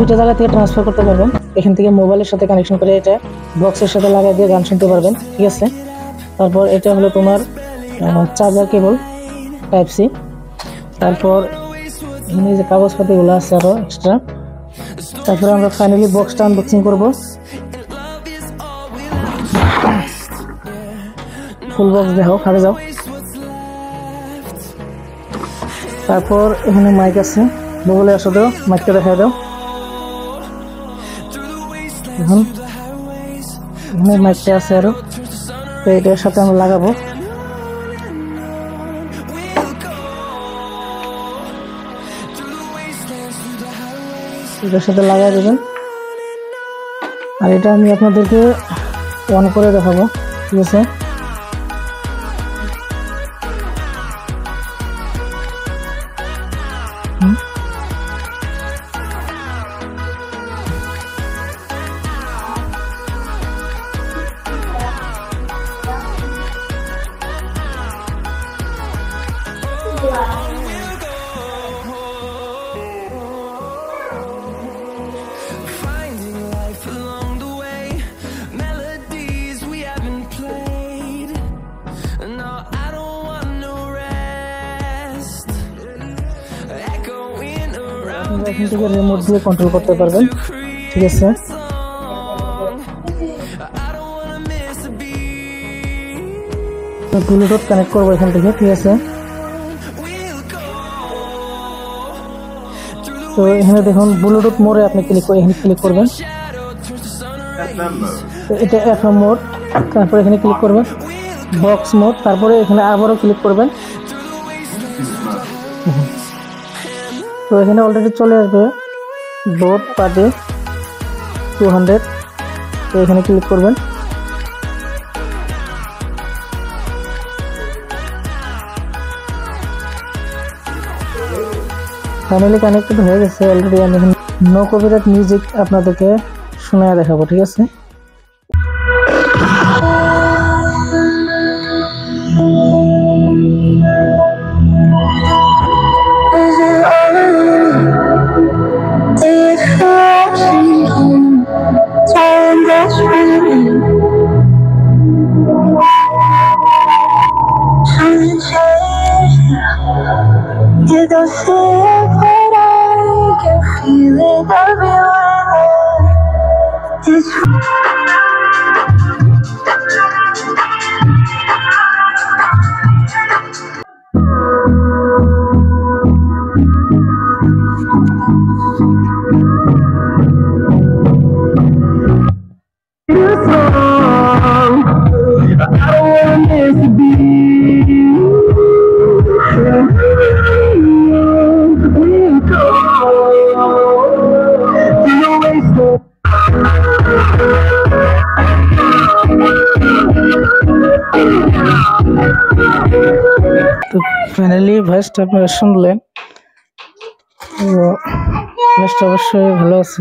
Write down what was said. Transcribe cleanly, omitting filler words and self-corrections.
দুইটা জায়গা থেকে ট্রান্সফার করতে পারবেন। এখান থেকে মোবাইলের সাথে কানেকশন করে এটা বক্সের সাথে লাগাই দিয়ে গান শুনতে পারবেন, ঠিক আছে। তারপর এটা হলো তোমার চার্জার কেবল টাইপ সি। তারপর এখানে যে কাগজপাতিগুলো আছে আরো এক্সট্রা। তারপরে আমরা ফাইনালি বক্সটা আনবক্সিং করব। ফুল বক্স দেখো, খাড়ে যাও। তারপর এখানে মাইক আছে, বগলে আসো, দাও মাইকটা দেখা দাও। এখন এখানে মাইকটা আছে আরো, তো এটার সাথে আমরা লাগাবো। এটার সাথে লাগাই দেবেন। আর এটা আমি আপনাদেরকে অন করে দেখাবো, ঠিক আছে। এখান থেকে রিমোট দিয়ে কন্ট্রোল করতে পারবেন, ঠিক আছে। ব্লুটুথ কানেক্ট করবো এখান থেকে, ঠিক আছে। তো এখানে দেখুন ব্লুটুথ মোডে আপনি এখানে ক্লিক করবেন। তো এটা এফএম মোড, তারপরে এখানে ক্লিক করবেন বক্স মোড, তারপরে এখানে আবারও ক্লিক করবেন। তো এখানে অলরেডি চলে আসবে বোট পার্টি 200। তো এখানে ক্লিক করবেন। ফাইনালি কানেক্টেড হয়ে গেছে অলরেডি। আমি নো কপিরাইট মিউজিক আপনাদেরকে শোনায় দেখাবো, ঠিক আছে। You don't see it, but I can feel it everywhere. It's তো ফাইনালি ভয়েসটা আপনারা শুনলেন, তো ভয়েসটা অবশ্যই ভালো আছে।